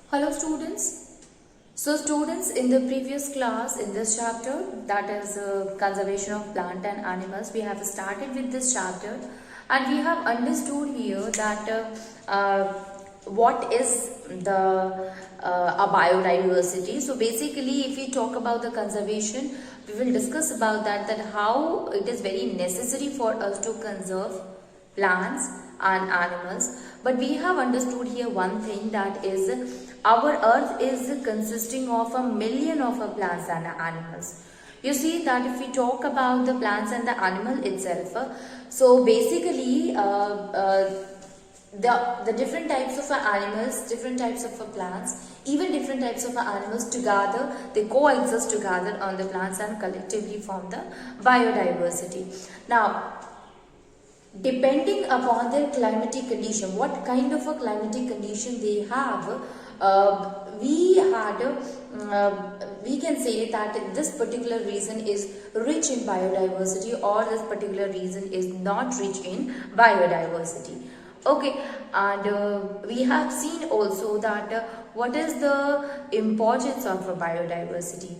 Hello students. So students, in the previous class in this chapter, that is conservation of plant and animals, we have started with this chapter and we have understood here that what is the a biodiversity. So basically if we talk about the conservation, we will discuss about that how it is very necessary for us to conserve plants and animals. But we have understood here one thing, that is our earth is consisting of a million of plants and animals. You see that if we talk about the plants and the animal itself, so basically the different types of animals, different types of plants, even different types of animals together, they coexist together on the plants and collectively form the biodiversity. Now, depending upon their climatic condition, what kind of a climatic condition they have, we can say that this particular region is rich in biodiversity or this particular region is not rich in biodiversity. Okay, and we have seen also that what is the importance of a biodiversity.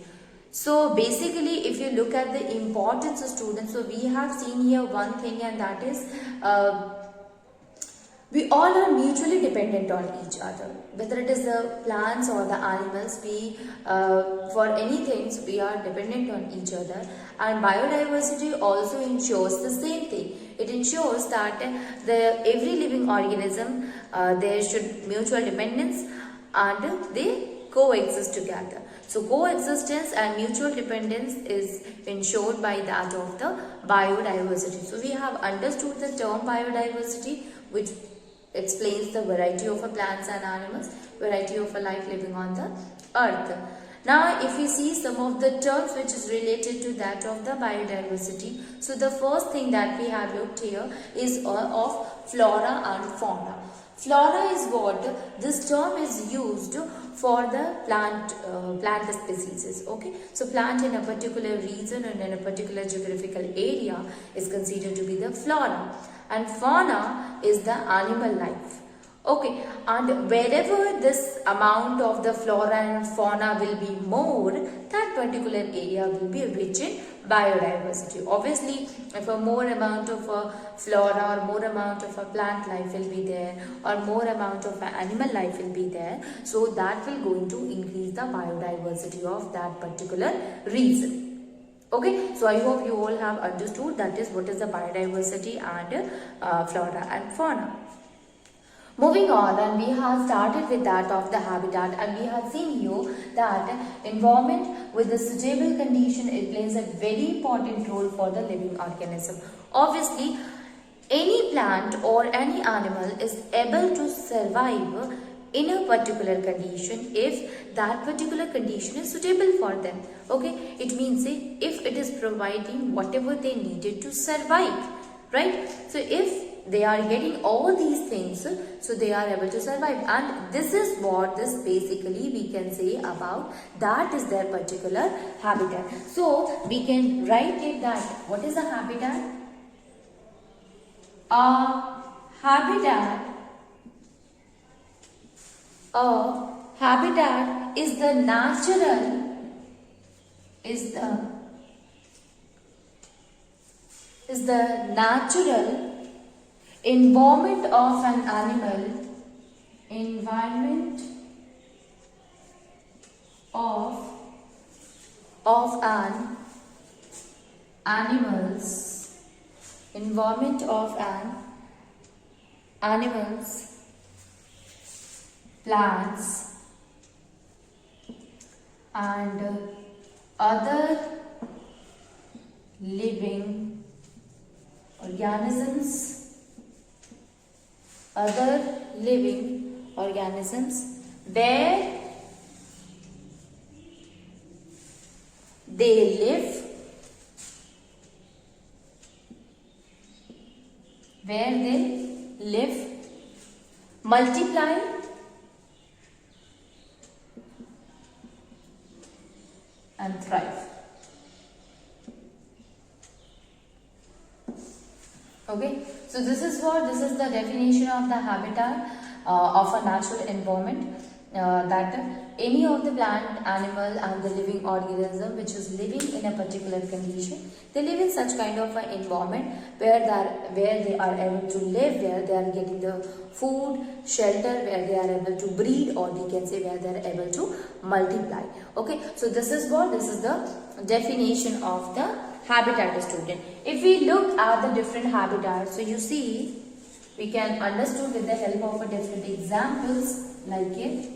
So basically if you look at the importance of students, so we have seen here one thing, and that is we all are mutually dependent on each other, whether it is the plants or the animals. We for anything we are dependent on each other, and biodiversity also ensures the same thing. It ensures that every living organism, there should mutual dependence and they coexist together. So coexistence and mutual dependence is ensured by that of the biodiversity. So we have understood the term biodiversity, which explains the variety of plants and animals, variety of life living on the earth. Now if we see some of the terms which is related to that of the biodiversity, so the first thing that we have looked here is of flora and fauna. Flora is what this term is used for the plant species. Okay, so plant in a particular region and in a particular geographical area is considered to be the flora, and fauna is the animal life. Okay, and wherever this amount of the flora and fauna will be more, that particular area will be rich in biodiversity. Obviously, if a more amount of flora or more amount of plant life will be there, or more amount of animal life will be there, so that will going to increase the biodiversity of that particular region. Okay, so I hope you all have understood that is what is the biodiversity and flora and fauna. Moving on, and we have started with that of the habitat, and we have seen here that environment with the suitable condition, it plays a very important role for the living organism. Obviously, any plant or any animal is able to survive in a particular condition if that particular condition is suitable for them. Okay, it means if it is providing whatever they needed to survive, right? So if they are getting all these things, so they are able to survive, and this is what this basically we can say about that is their particular habitat. So we can write it that what is a habitat? A habitat is the natural environment of an animal, environment of an animals, plants and other living organisms, where they live, multiply and thrive. Okay, so this is the definition of the habitat of a natural environment. that any of the plant, animal and the living organism which is living in a particular condition, they live in such kind of an environment where they are able to live, where they are getting the food, shelter, where they are able to breed, or we can say where they are able to multiply. Okay, so this is the definition of the habitat, student. If we look at the different habitats, so you see we can understand with the help of a different examples like it.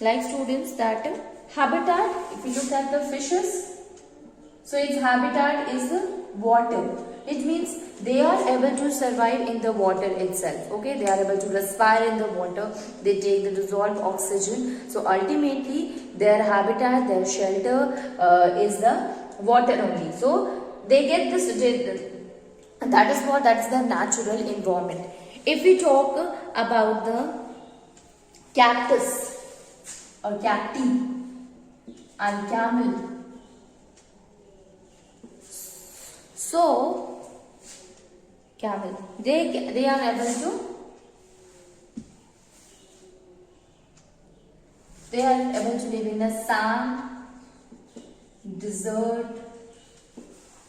Like students, that habitat, if you look at the fishes, so its habitat is the water. It means they are able to survive in the water itself. Okay, they are able to respire in the water. They take the dissolved oxygen. So ultimately, their habitat, their shelter is the water only. So they get this. That is the natural environment. If we talk about the cactus or cacti and camel, so camel, they are able to live in a sand, desert,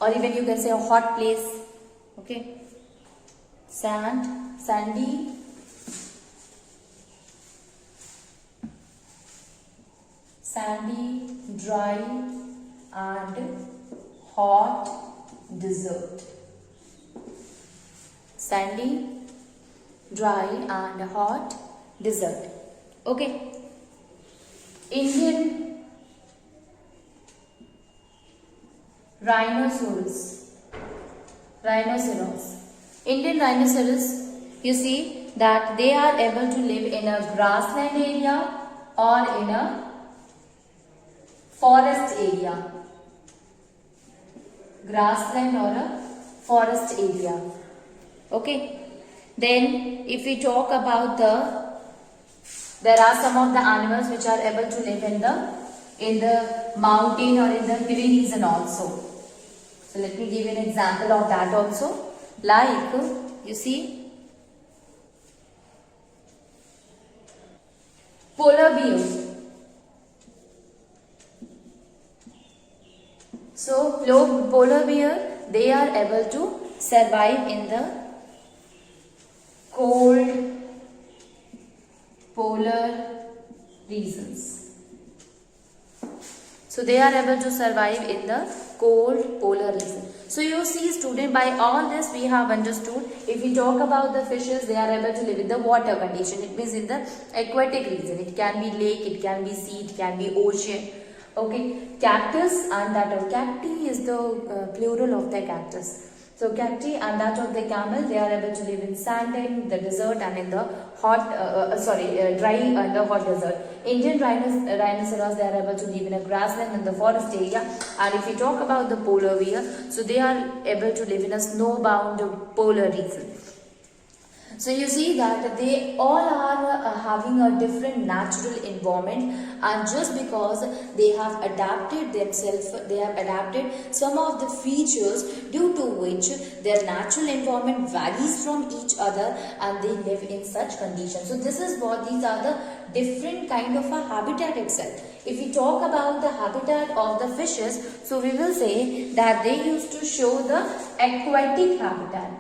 or even you can say a hot place. Okay, sandy, dry and hot desert. Sandy, dry and hot desert. Okay. Indian rhinoceros. Indian rhinoceros, you see that they are able to live in a grassland area or in a forest area. Grassland or a forest area. Okay. Then if we talk about there are some of the animals which are able to live in the mountain or in the hilly region also. So let me give you an example of that also. Like you see, polar bear. So polar bear, they are able to survive in the cold polar regions. So they are able to survive in the cold polar region. So you see student, by all this we have understood, if we talk about the fishes, they are able to live in the water condition. It means in the aquatic region. It can be lake, it can be sea, it can be ocean. Okay, cactus and that of cacti is the plural of the cactus. So cacti and that of the camel, they are able to live in sand, in the desert and in the hot, dry and the hot desert. Indian rhinoceros, they are able to live in a grassland in the forest area. And if we talk about the polar bear, so they are able to live in a snowbound polar region. So you see that they all are having a different natural environment, and just because they have adapted themselves, they have adapted some of the features due to which their natural environment varies from each other and they live in such conditions. So this is what these are the different kind of a habitat itself. If we talk about the habitat of the fishes, so we will say that they used to show the aquatic habitat.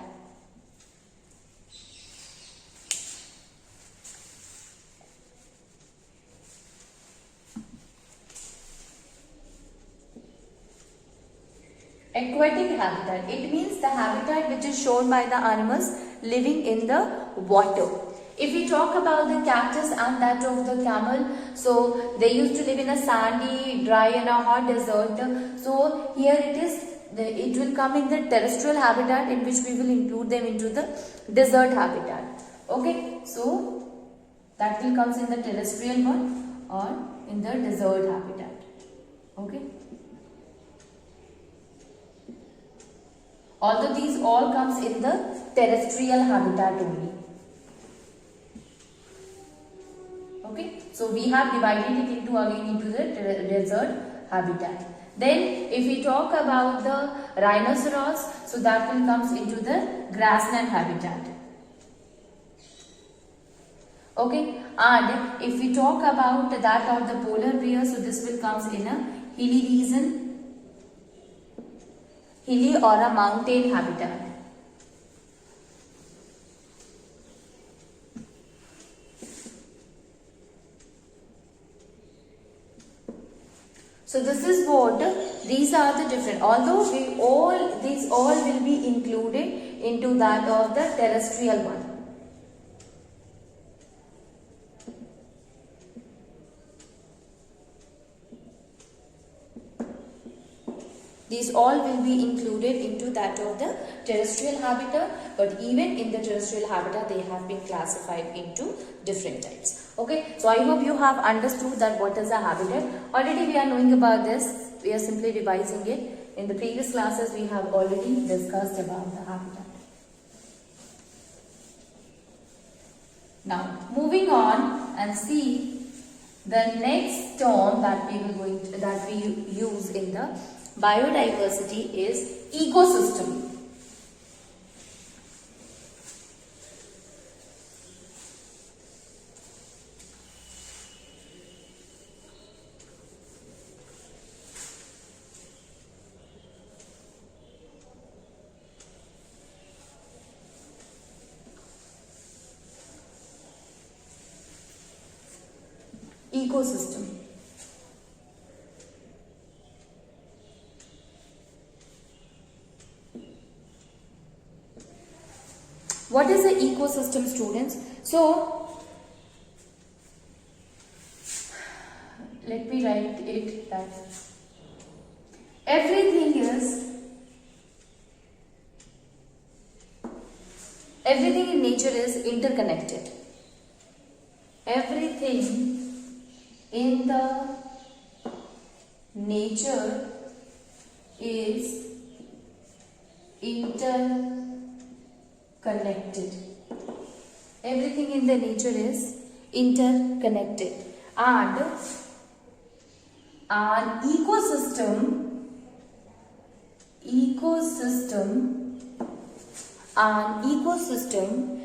Aquatic habitat, it means the habitat which is shown by the animals living in the water. If we talk about the cactus and that of the camel, so they used to live in a sandy, dry and a hot desert. So here it will come in the terrestrial habitat, in which we will include them into the desert habitat. Okay, so that will comes in the terrestrial one or in the desert habitat. Okay. Although these all comes in the terrestrial habitat only. Okay, so we have divided it into again into the desert habitat. Then if we talk about the rhinoceros, so that will comes into the grassland habitat. Okay, and if we talk about that of the polar bear, so this will comes in a hilly region, hilly or a mountain habitat. So this is what these are the different, although these all will be included into that of the terrestrial one. These all will be included into that of the terrestrial habitat, but even in the terrestrial habitat they have been classified into different types. Okay, so I hope you have understood that what is a habitat. Already we are knowing about this, we are simply revising it. In the previous classes we have already discussed about the habitat. Now moving on and see the next term that we use in the biodiversity is ecosystem. Ecosystem. What is an ecosystem, students? So, let me write it that everything in nature is interconnected. Everything in the nature is interconnected. Everything in the nature is interconnected, and an ecosystem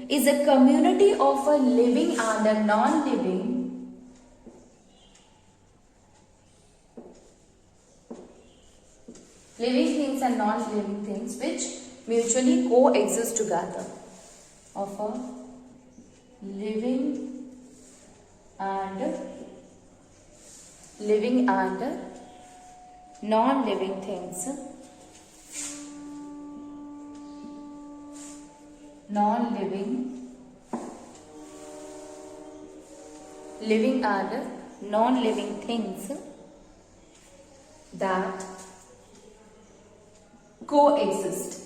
is a community of a living and a non-living living things and non-living things which mutually coexist together, of a living and non-living things, living and non-living things that coexist.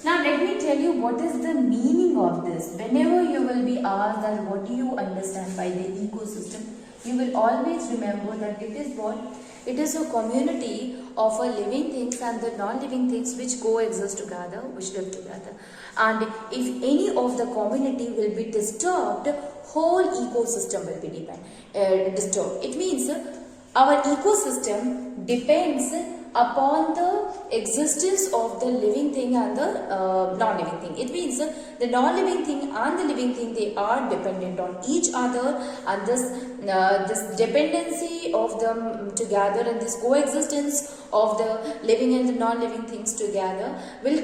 Now let me tell you what is the meaning of this. Whenever you will be asked that what do you understand by the ecosystem, you will always remember that it is what? It is a community of a living things and the non-living things which coexist together, which live together. And if any of the community will be disturbed, whole ecosystem will be disturbed. It means our ecosystem depends upon the existence of the living thing and the non-living thing. It means the non-living thing and the living thing, they are dependent on each other, and this dependency of them together and this coexistence of the living and the non-living things together will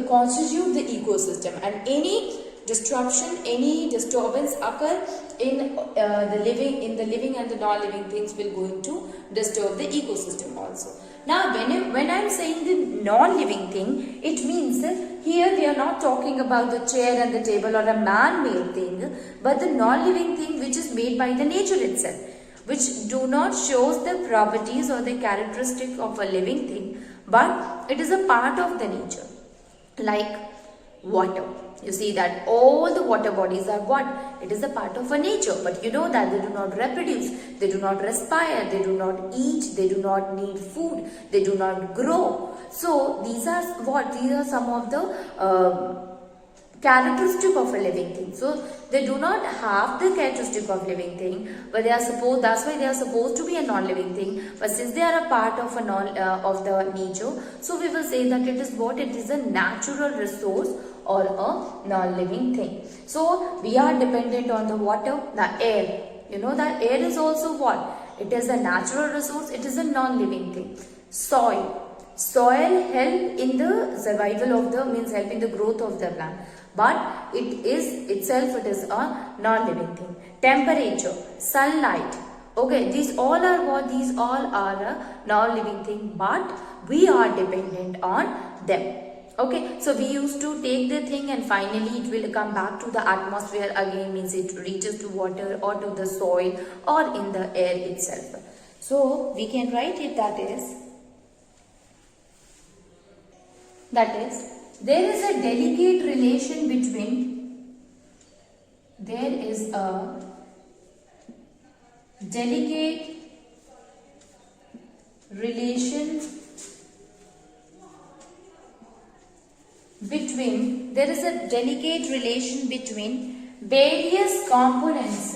constitute the ecosystem. And any disruption, any disturbance occur in the living and the non-living things will going to disturb the ecosystem also. Now when I am saying the non-living thing, it means here we are not talking about the chair and the table or a man-made thing, but the non-living thing which is made by the nature itself, which do not shows the properties or the characteristics of a living thing, but it is a part of the nature, like water. You see that all the water bodies are what? It is a part of a nature, but you know that they do not reproduce, they do not respire, they do not eat, they do not need food, they do not grow. So these are what? These are some of the characteristic of a living thing. So they do not have the characteristic of living thing, but they are supposed, that's why they are supposed to be a non-living thing. But since they are a part of a of the nature, so we will say that it is what? It is a natural resource or a non-living thing. So we are dependent on the water, the air. You know that air is also what? It is a natural resource, it is a non-living thing. Soil. Soil help in the survival of the, means help in the growth of the plant. But it is itself, it is a non-living thing. Temperature, sunlight. Okay, these all are what? These all are a non-living thing, but we are dependent on them. Okay, so we used to take the thing and finally it will come back to the atmosphere again, means it reaches to water or to the soil or in the air itself. So we can write it, that is there is a delicate relation between, there is a delicate relation between, there is a delicate relation between various components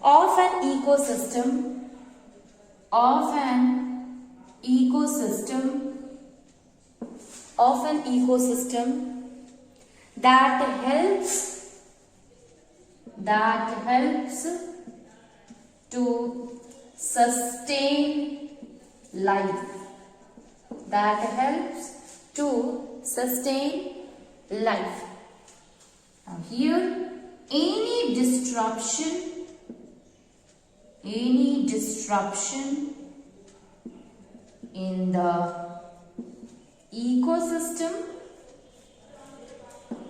of an ecosystem, that helps to sustain life. That helps to sustain life. Now here, any disruption in the ecosystem,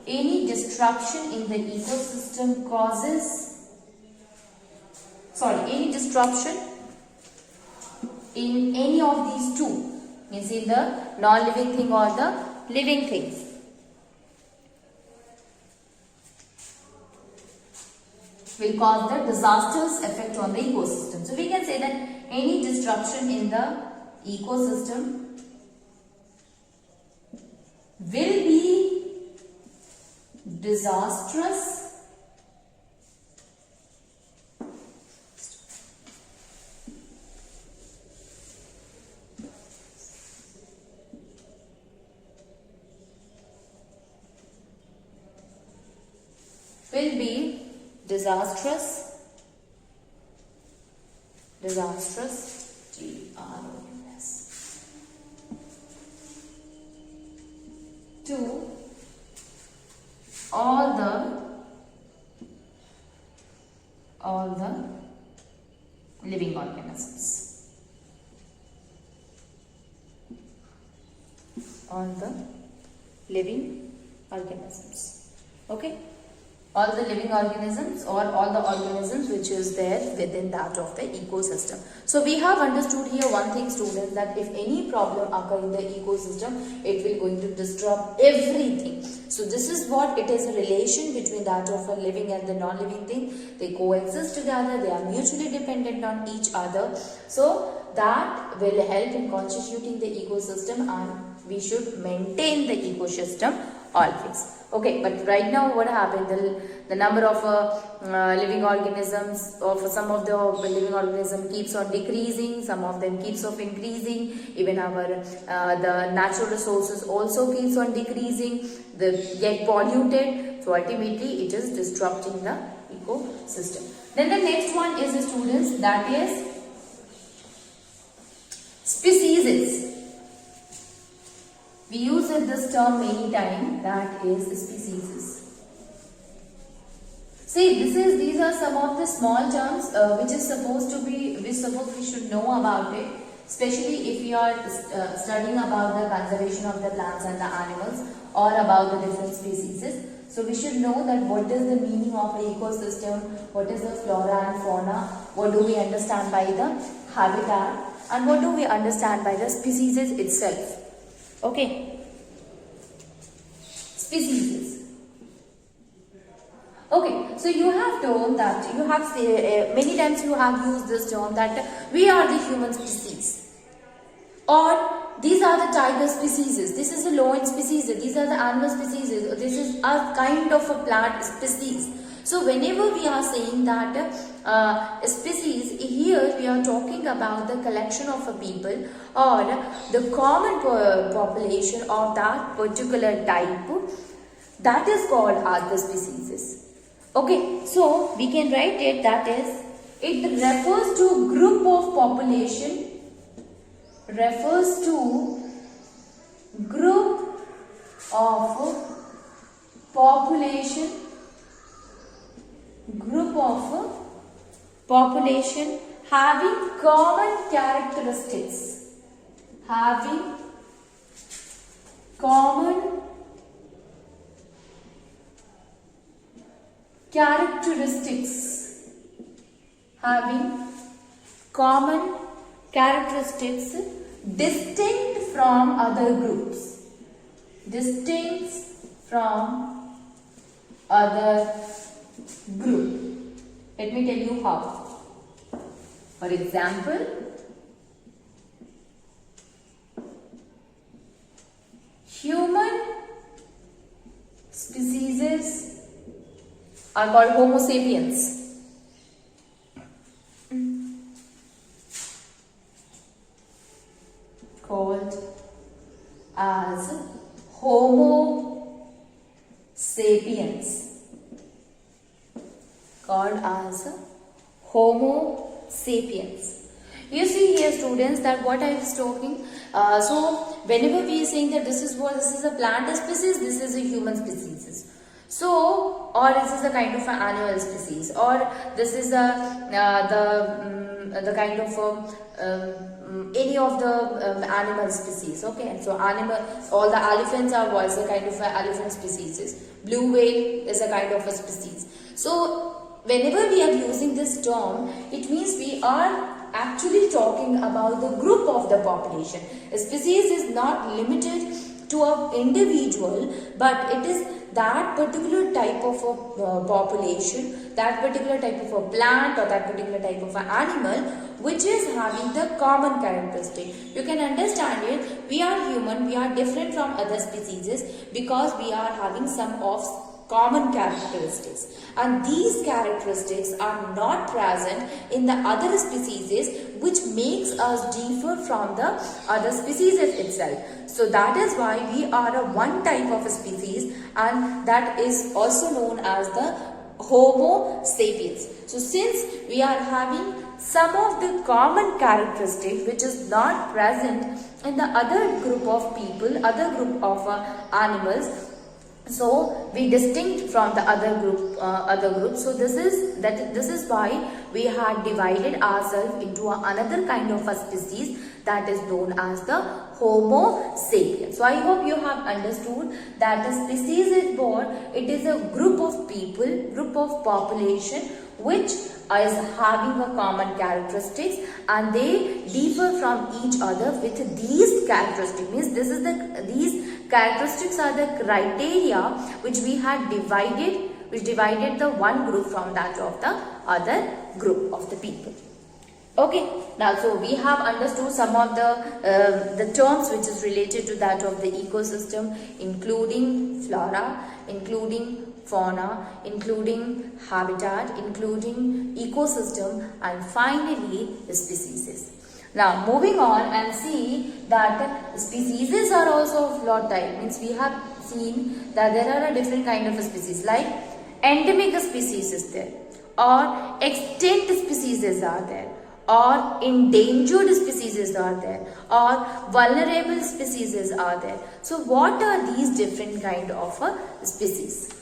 any disruption in any of these two, means in the non-living thing or the living things, will cause the disastrous effect on the ecosystem. So we can say that any disruption in the ecosystem will be disastrous to all the living organisms. All the living organisms. Okay? All the living organisms or all the organisms which is there within that of the ecosystem. So we have understood here one thing, students, that if any problem occur in the ecosystem, it will going to disrupt everything. So this is what it is, a relation between that of a living and the non-living thing. They coexist together, they are mutually dependent on each other. So that will help in constituting the ecosystem, and we should maintain the ecosystem always. Okay, but right now what happened, the number of living organisms, or for some of the living organisms keeps on decreasing, some of them keeps on increasing, even our the natural resources also keeps on decreasing, they get polluted, so ultimately it is disrupting the ecosystem. Then the next one is, the students, that is species. We use this term many times, that is species. See, these are some of the small terms which we should know about it, especially if we are studying about the conservation of the plants and the animals or about the different species. So we should know that what is the meaning of an ecosystem, what is the flora and fauna, what do we understand by the habitat, and what do we understand by the species itself. Okay. Species. Okay, so you have told that you have many times you have used this term that we are the human species, or these are the tiger species, this is a lion species, these are the animal species, this is a kind of a plant species. So whenever we are saying that species, here we are talking about the collection of a people or the common population of that particular type, that is called as the species. Okay, so we can write it, that is, it refers to group of population, refers to group of population, group of population having common characteristics, having common characteristics, having common characteristics distinct from other groups, distinct from other group. Let me tell you how. For example, human species are called Homo sapiens. Called as Homo sapiens. Called as Homo sapiens. You see here, students, that what I was talking. So whenever we are saying that this is a plant species, this is a human species. So, or this is a kind of an animal species, or this is the kind of any of the animal species. Okay, so all the elephants are was a kind of an elephant species. Blue whale is a kind of a species. So whenever we are using this term, it means we are actually talking about the group of the population. A species is not limited to an individual, but it is that particular type of a population, that particular type of a plant or that particular type of an animal which is having the common characteristic. You can understand it, we are human, we are different from other species because we are having some of common characteristics, and these characteristics are not present in the other species, which makes us differ from the other species itself. So that is why we are a one type of a species, and that is also known as the Homo sapiens. So since we are having some of the common characteristics which is not present in the other group of people, other group of animals, so we distinct from the other group. So this is why we had divided ourselves into another kind of a species, that is known as the Homo sapiens. So I hope you have understood that the species is what? It is a group of people, group of population which is having a common characteristics, and they differ from each other with these characteristics. Means these characteristics are the criteria which we had divided, which divided the one group from that of the other group of the people. Okay, now so we have understood some of the terms which is related to that of the ecosystem, including flora, including fauna, including habitat, including ecosystem, and finally the species. Now moving on and see that species are also of lot type. Means we have seen that there are a different kind of a species, like endemic species is there, or extinct species are there, or endangered species are there, or vulnerable species are there. So what are these different kind of species?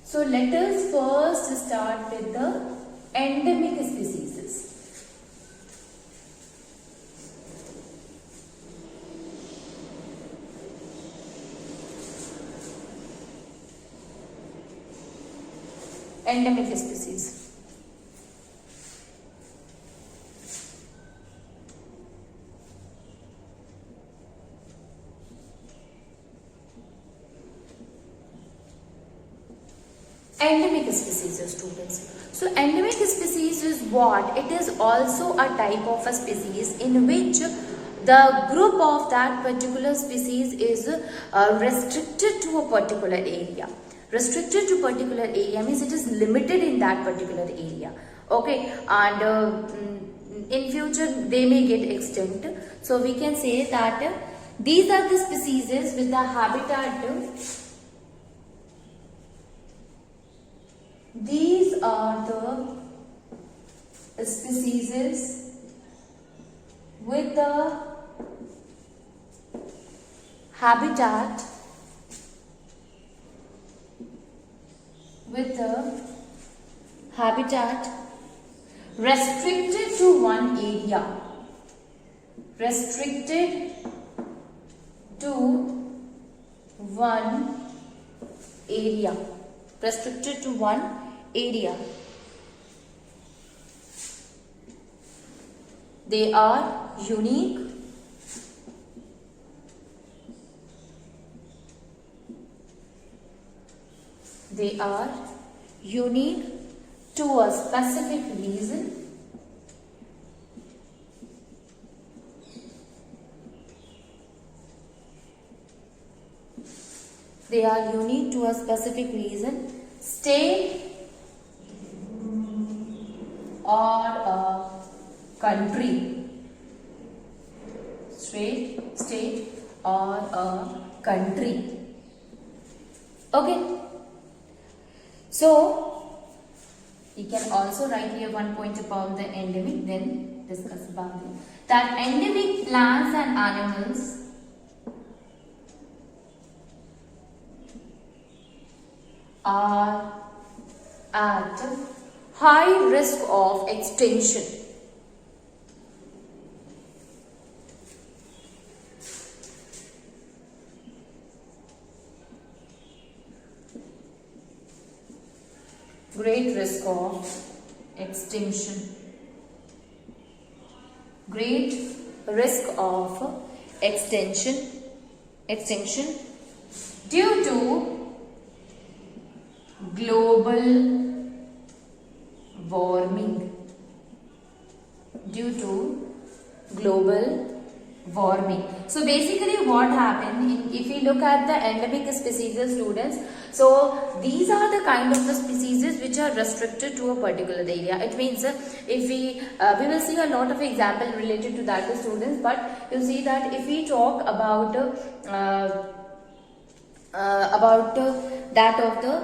So let us first start with the endemic species. Endemic species. Endemic species, students. So endemic species is what? It is also a type of a species in which the group of that particular species is restricted to a particular area. Restricted to particular area means it is limited in that particular area. Okay, and in future they may get extinct. So we can say that these are the species with the habitat. These are the species with the habitat restricted to one area. Restricted to one area. Restricted to one area. They are unique. They are unique to a specific reason. They are unique to a specific reason, state or a country. State or a country. Okay. So, you can also write here one point about the endemic, then discuss about it. That endemic plants and animals are at high risk of extinction. Great risk of extinction. Great risk of extinction due to global warming. Due to global warming. So basically what happened, if we look at the endemic species, students, so these are the kind of the species which are restricted to a particular area. It means if we will see a lot of example related to that, students, but you see that if we talk about that of the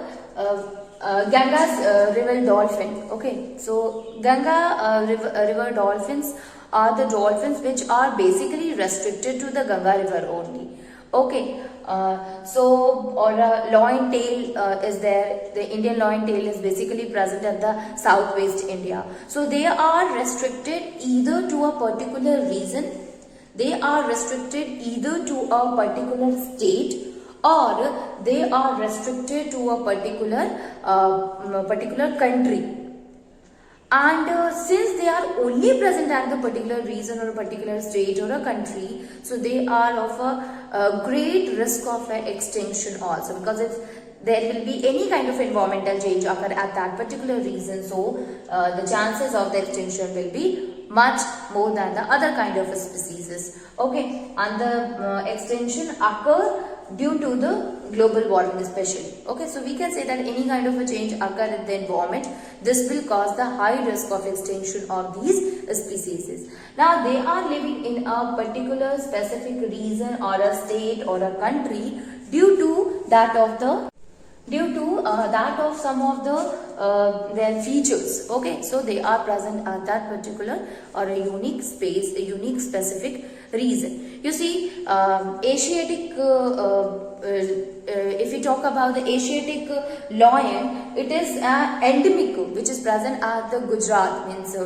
Ganga's river dolphin. Okay, so Ganga river dolphins are the dolphins which are basically restricted to the Ganga river only. Okay, or a loin tail is there. The Indian loin tail is basically present at the southwest India. So they are restricted either to a particular region, they are restricted either to a particular state, or they are restricted to a particular country. And since they are only present at the particular region or a particular state or a country, so they are of a great risk of extinction also, because there will be any kind of environmental change occur at that particular region, so the chances of the extinction will be much more than the other kind of species. Okay, and the extinction occur due to the global warming especially. Okay, so we can say that any kind of a change occur in the environment, this will cause the high risk of extinction of these species. Now they are living in a particular specific region or a state or a country due to that of some of the their features. Okay, so they are present at that particular or a unique space, a unique specific reason. You see, Asiatic, if we talk about the Asiatic lion, it is endemic, which is present at the Gujarat, means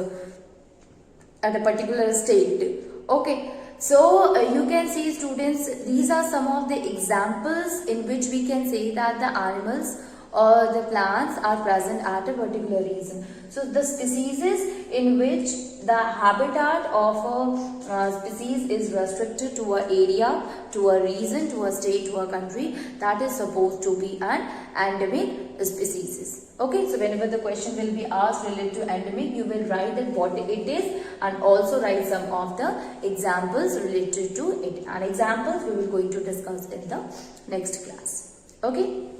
at a particular state. Okay, so you can see, students, these are some of the examples in which we can say that the animals or the plants are present at a particular region. So the species in which the habitat of a species is restricted to an area, to a region, to a state, to a country, that is supposed to be an endemic species. Okay, so whenever the question will be asked related to endemic, you will write that what it is and also write some of the examples related to it. And examples we will going to discuss in the next class. Okay.